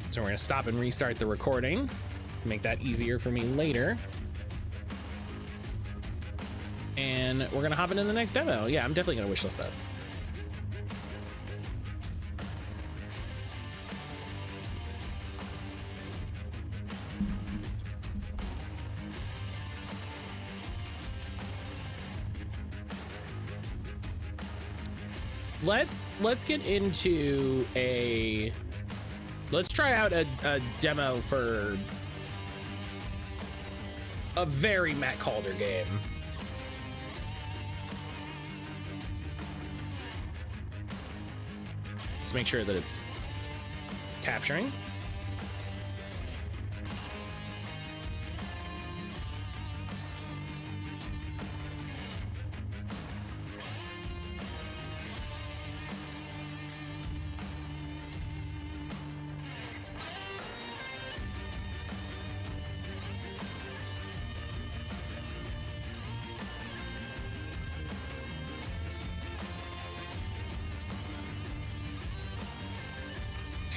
So we're gonna stop and restart the recording, make that easier for me later. And we're gonna hop into the next demo. Yeah, I'm definitely gonna wishlist that. Let's get into a, let's try out a demo for a very Matt Calder game. Let's make sure that it's capturing.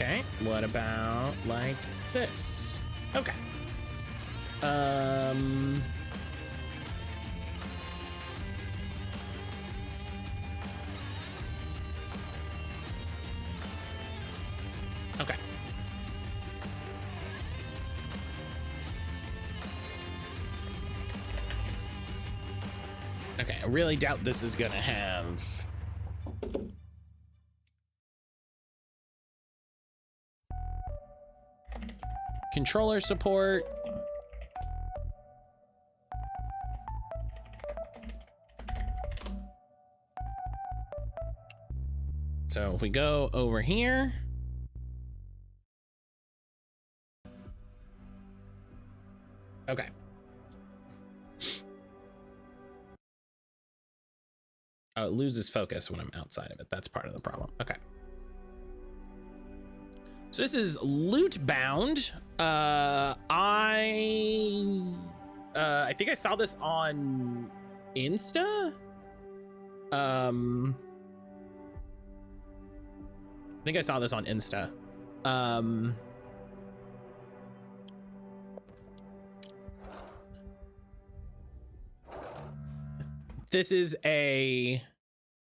Okay, what about like this? Okay. Okay. Okay, I really doubt this is gonna have controller support. So if we go over here, okay. Oh, it loses focus when I'm outside of it. That's part of the problem. Okay. So this is Lootbound. I think I saw this on Insta. I think I saw this on Insta. This is a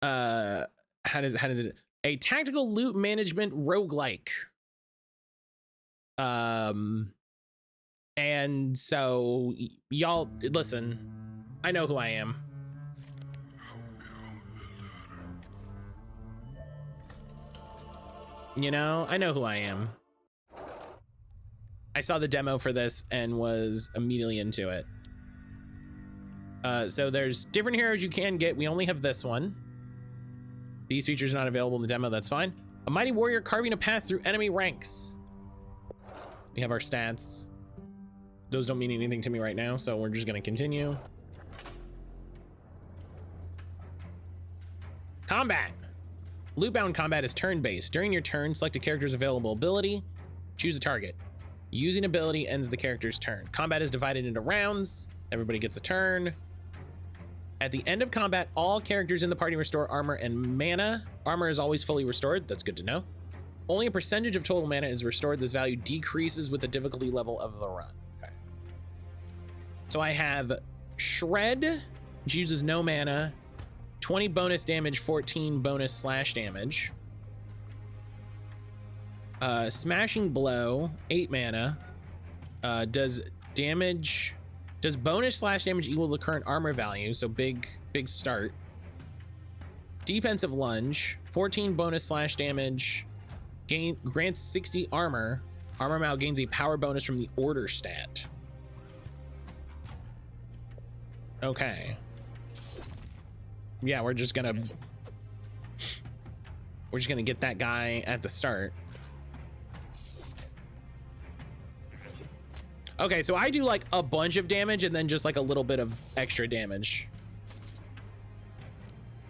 how does it, a tactical loot management roguelike. And so y'all listen, I know who I am. You know, I know who I am. I saw the demo for this and was immediately into it. So there's different heroes you can get. We only have this one. These features are not available in the demo, that's fine. A mighty warrior carving a path through enemy ranks. We have our stats. Those don't mean anything to me right now, so we're just gonna continue. Combat. Lootbound combat is turn-based. During your turn, select a character's available ability, choose a target. Using ability ends the character's turn. Combat is divided into rounds. Everybody gets a turn. At the end of combat, all characters in the party restore armor and mana. Armor is always fully restored. That's good to know. Only a percentage of total mana is restored. This value decreases with the difficulty level of the run. Okay. So I have Shred, which uses no mana, 20 bonus damage, 14 bonus slash damage. Smashing Blow, 8 mana. Does bonus slash damage equal the current armor value, so big start. Defensive Lunge, 14 bonus slash damage, grants 60 armor. Armor Mal gains a power bonus from the order stat. Okay. Yeah, we're just gonna get that guy at the start. Okay, so I do like a bunch of damage and then just like a little bit of extra damage.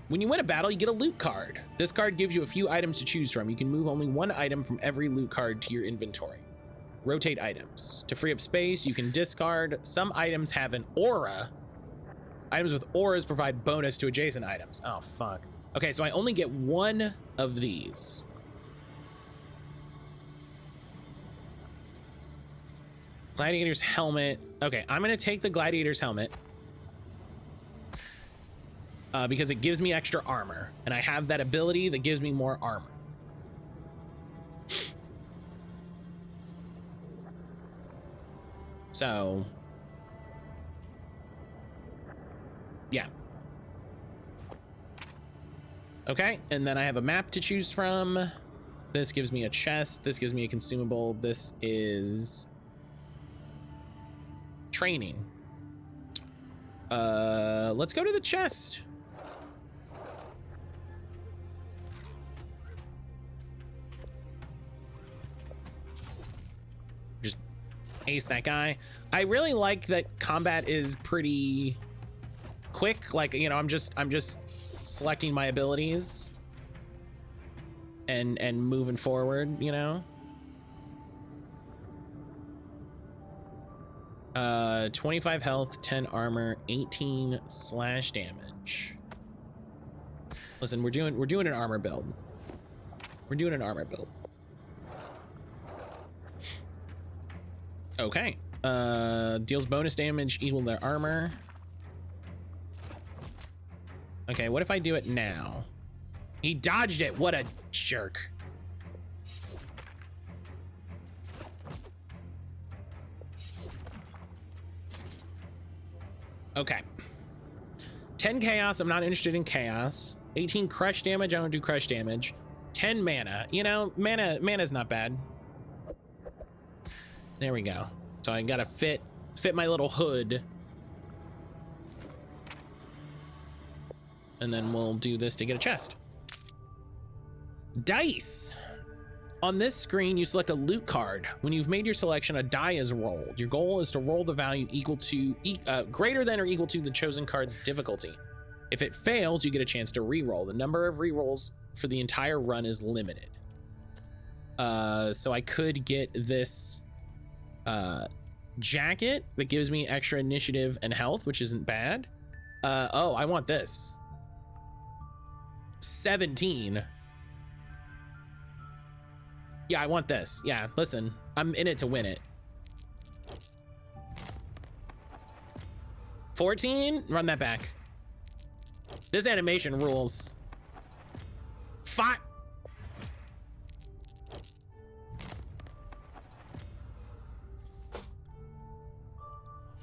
When you win a battle, you get a loot card. This card gives you a few items to choose from. You can move only one item from every loot card to your inventory. Rotate items. To free up space, you can discard. Some items have an aura. Items with auras provide bonus to adjacent items. Oh, fuck. Okay, so I only get one of these. Gladiator's helmet. Okay, I'm gonna take the gladiator's helmet. Because it gives me extra armor, and I have that ability that gives me more armor. So, yeah. Okay, and then I have a map to choose from. This gives me a chest. This gives me a consumable. This is training. Let's go to the chest. Just ace that guy. I really like that combat is pretty quick. Like, you know, I'm just selecting my abilities and moving forward, you know. 25 health, 10 armor, 18 slash damage. Listen, we're doing an armor build. We're doing an armor build. Okay. Deals bonus damage equal to their armor. Okay, what if I do it now? He dodged it. What a jerk. Okay. 10 chaos. I'm not interested in chaos. 18 crush damage. I don't do crush damage. 10 mana. You know, mana's not bad. There we go. So I gotta fit my little hood. And then we'll do this to get a chest. Dice. On this screen, you select a loot card. When you've made your selection, a die is rolled. Your goal is to roll the value equal to, greater than or equal to the chosen card's difficulty. If it fails, you get a chance to re-roll. The number of re-rolls for the entire run is limited. So I could get this jacket that gives me extra initiative and health, which isn't bad. Oh, I want this. 17. Yeah, I want this. Yeah, listen, I'm in it to win it. 14, run that back. This animation rules. 5.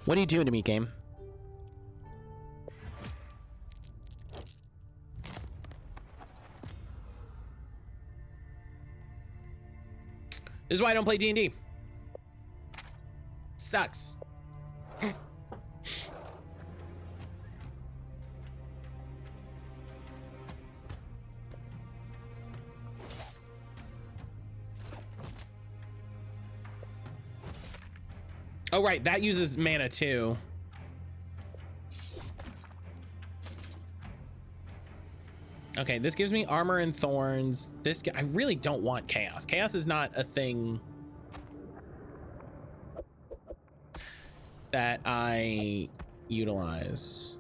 What are you doing to me, game? This is why I don't play D&D. Sucks. Oh, right, that uses mana too. Okay, this gives me armor and thorns. I really don't want chaos. Chaos is not a thing that I utilize.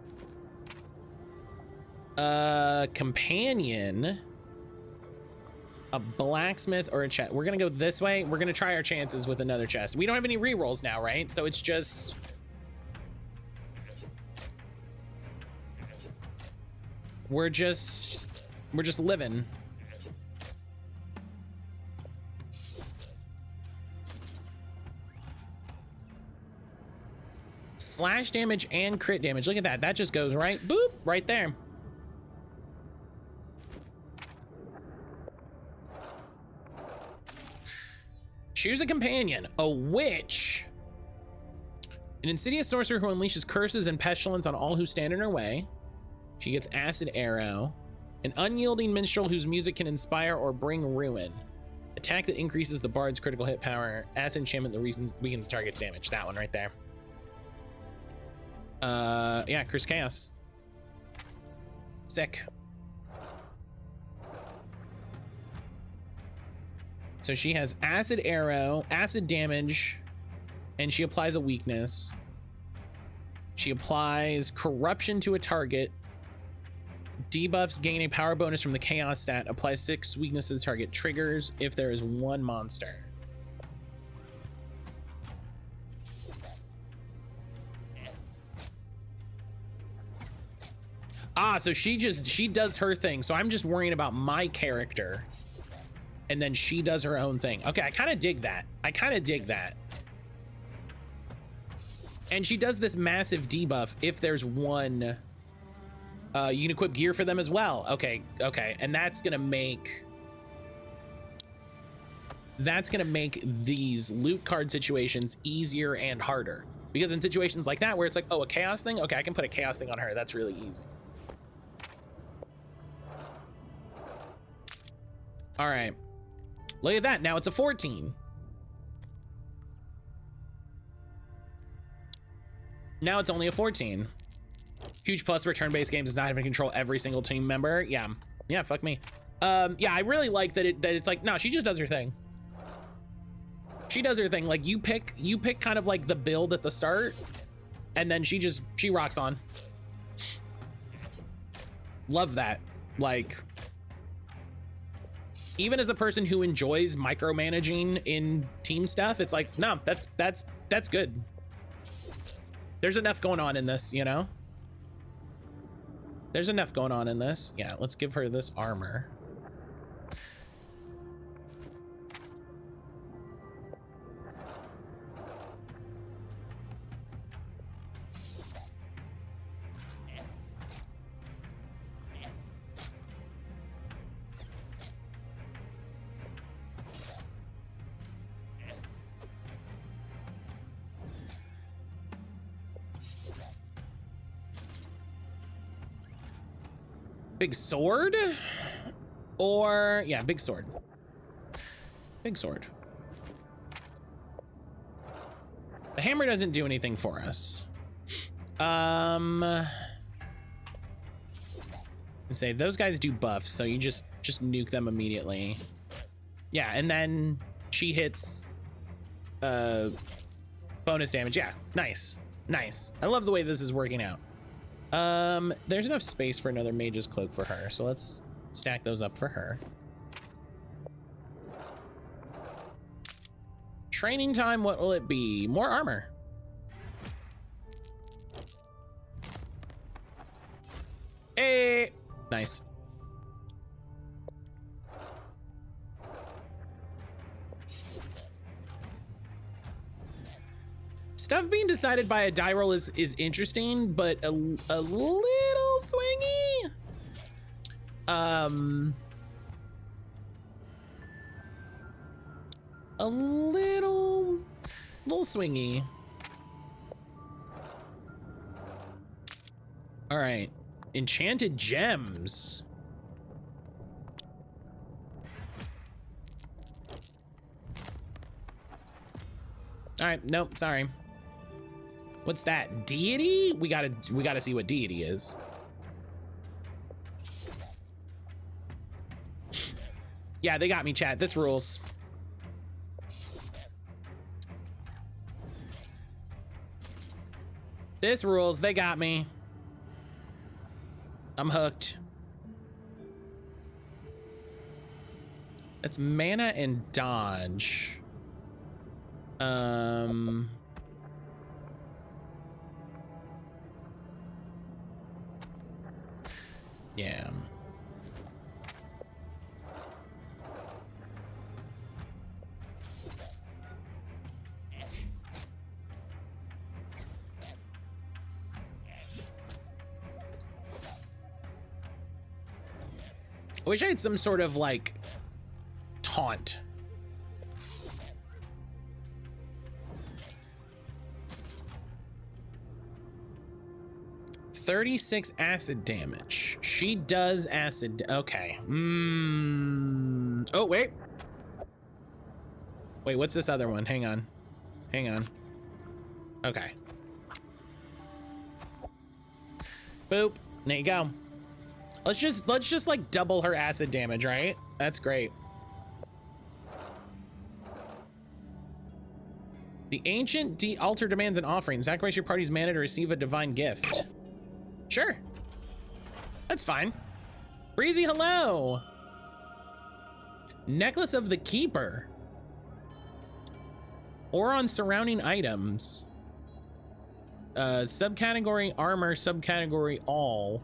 Companion, a blacksmith, or a chest. We're gonna go this way. We're gonna try our chances with another chest. We don't have any rerolls now, right? So it's just... We're just living. Slash damage and crit damage. Look at that. That just goes right, boop, right there. Choose a companion, a witch. An insidious sorcerer who unleashes curses and pestilence on all who stand in her way. She gets acid arrow. An unyielding minstrel whose music can inspire or bring ruin. Attack that increases the bard's critical hit power. Acid enchantment that weakens target's damage. That one right there. Yeah, Chris Chaos. Sick. So she has acid arrow, acid damage, and she applies a weakness. She applies corruption to a target. Debuffs gain a power bonus from the chaos stat. Applies 6 weakness to the target. Triggers if there is 1 monster. Ah, so she does her thing. So I'm just worrying about my character. And then she does her own thing. Okay, I kind of dig that. I kind of dig that. And she does this massive debuff if there's one. You can equip gear for them as well. Okay, okay. And that's gonna make these loot card situations easier and harder. Because in situations like that where it's like, oh, a chaos thing? Okay, I can put a chaos thing on her. That's really easy. All right. Look at that. Now it's a 14. Now it's only a 14. Huge plus for turn-based games is not having to control every single team member. Yeah. Yeah, fuck me. Yeah, I really like that it's like, no, she just does her thing. She does her thing. Like you pick kind of like the build at the start, and then she rocks on. Love that. Like, even as a person who enjoys micromanaging in team stuff, it's like, no, that's good. There's enough going on in this, you know? There's enough going on in this. Yeah, let's give her this armor. Big sword? Or, yeah, big sword. Big sword. The hammer doesn't do anything for us. Say those guys do buffs, so you just nuke them immediately. Yeah, and then she hits bonus damage. Yeah, nice. Nice. I love the way this is working out. There's enough space for another mage's cloak for her, so let's stack those up for her. Training time, what will it be? More armor. Hey, nice. Stuff being decided by a die roll is interesting, but a little swingy. A little swingy. All right, enchanted gems. All right, nope, sorry. What's that? Deity? We gotta see what deity is. Yeah, they got me, chat. This rules. This rules. They got me. I'm hooked. It's mana and dodge. Yeah. I wish I had some sort of like taunt. "36 acid damage." She does acid. Okay. Oh, wait. Wait, what's this other one? Hang on. Hang on. Okay. Boop. There you go. Let's just like double her acid damage, right? That's great. The ancient altar demands an offering. Sacrifice your party's mana to receive a divine gift. Sure. That's fine. Breezy, hello. Necklace of the Keeper. Or on surrounding items. Subcategory armor, subcategory all.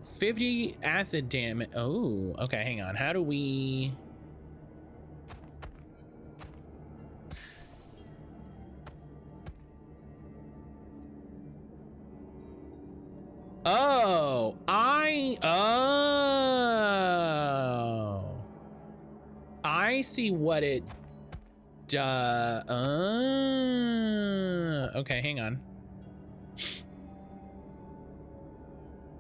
50 acid damage. Oh, okay, hang on. How do we... Oh, I see what it does. Okay, hang on.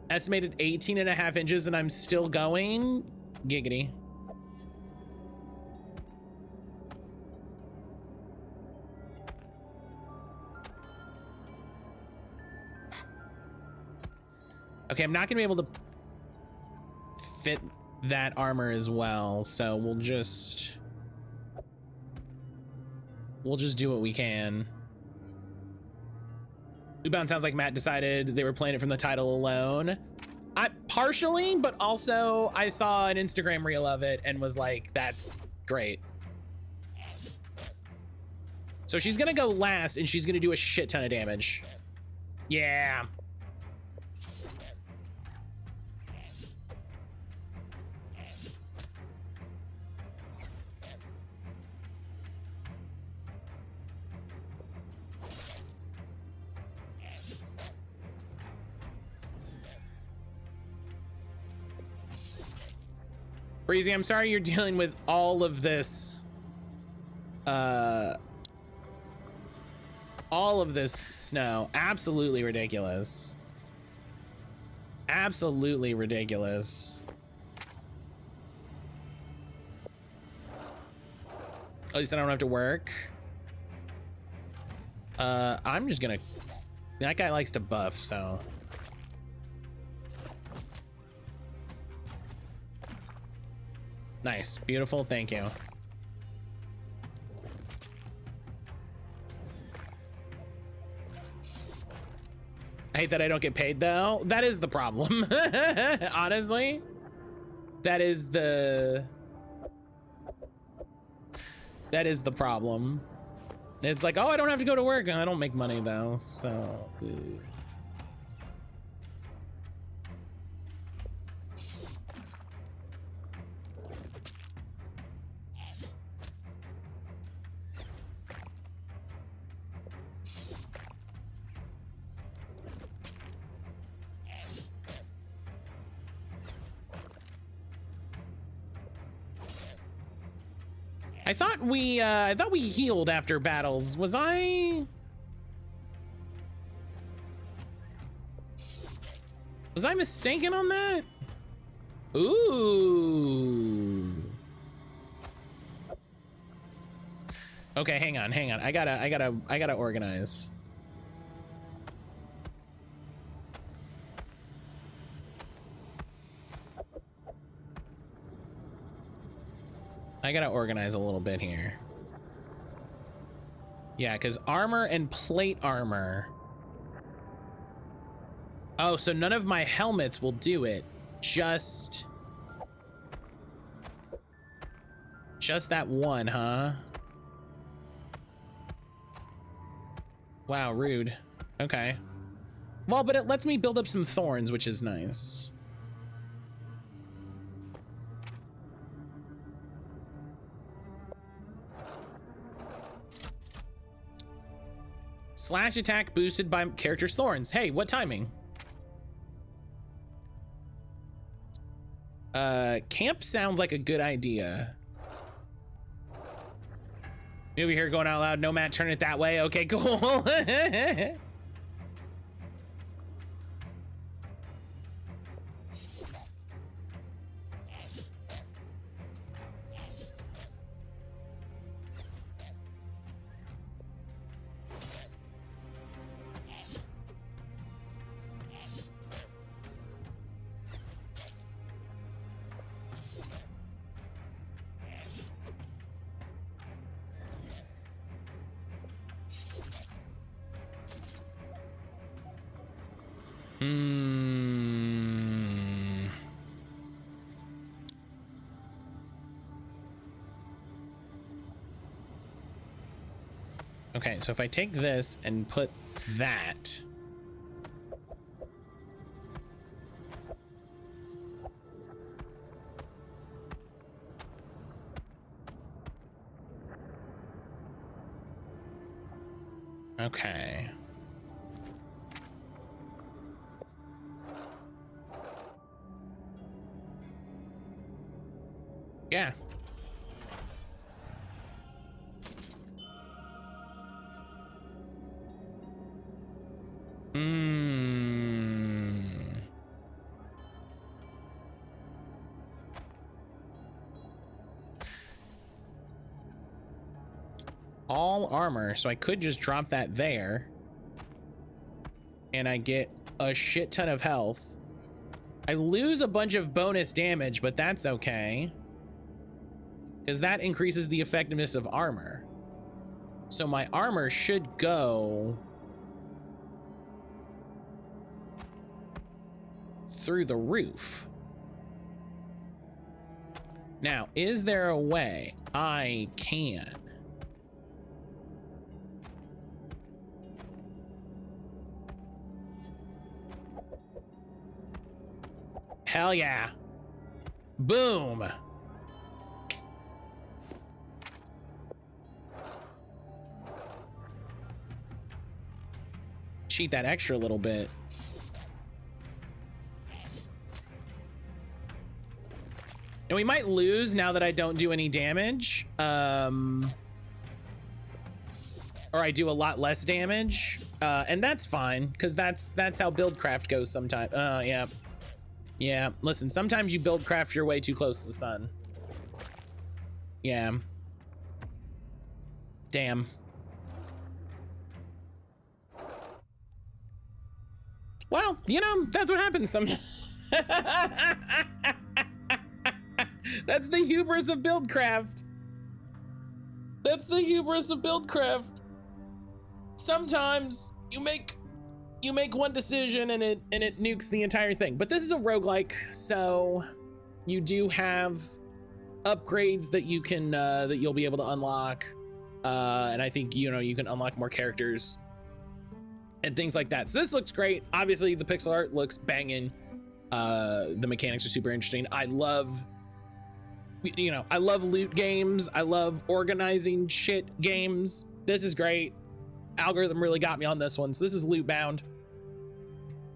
Estimated 18.5 inches and I'm still going? Giggity. Okay, I'm not gonna be able to fit that armor as well, so we'll just do what we can. Lootbound sounds like Matt decided they were playing it from the title alone. Partially, but also I saw an Instagram reel of it and was like, that's great. So she's gonna go last and she's gonna do a shit ton of damage. Yeah. Breezy, I'm sorry you're dealing with all of this, snow. Absolutely ridiculous. Absolutely ridiculous. At least I don't have to work. I'm just gonna, that guy likes to buff, so. Nice, beautiful, thank you. I hate that I don't get paid though. That is the problem. Honestly, that is the problem. It's like, oh, I don't have to go to work. I don't make money though, so. I thought we healed after battles. Was I mistaken on that? Ooh. Okay, hang on. I gotta organize. I gotta organize a little bit here. Yeah, because armor and plate armor. Oh, so none of my helmets will do it. Just that one, huh? Wow, rude. Okay. Well, but it lets me build up some thorns, which is nice. Slash attack boosted by character's thorns. Hey, what timing? Camp sounds like a good idea. You over here going out loud, no Matt, turn it that way. Okay, cool. Okay, so if I take this and put that. Okay. Yeah. All armor, so I could just drop that there and I get a shit ton of health. I lose a bunch of bonus damage, but that's okay because that increases the effectiveness of armor. So my armor should go through the roof. Now, is there a way I can hell yeah. Boom. Cheat that extra little bit. And we might lose now that I don't do any damage. Or I do a lot less damage. And that's fine, because that's how buildcraft goes sometimes. Yeah. Yeah, listen, sometimes you buildcraft your way too close to the sun. Yeah. Damn. Well, you know, that's what happens sometimes. That's the hubris of buildcraft. That's the hubris of buildcraft. Sometimes you make one decision and it nukes the entire thing. But this is a roguelike, so you do have upgrades that you can that you'll be able to unlock. And I think, you know, you can unlock more characters and things like that. So this looks great. Obviously the pixel art looks banging. The mechanics are super interesting. I love, you know, I love loot games. I love organizing shit games. This is great. Algorithm really got me on this one. So this is Lootbound.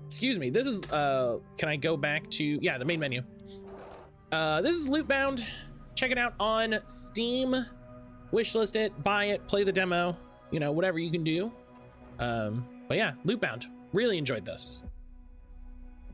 Excuse me. This is can I go back to, yeah, the main menu. This is Lootbound. Check it out on Steam. Wishlist it, buy it, play the demo, you know, whatever you can do. But yeah, Lootbound. Really enjoyed this.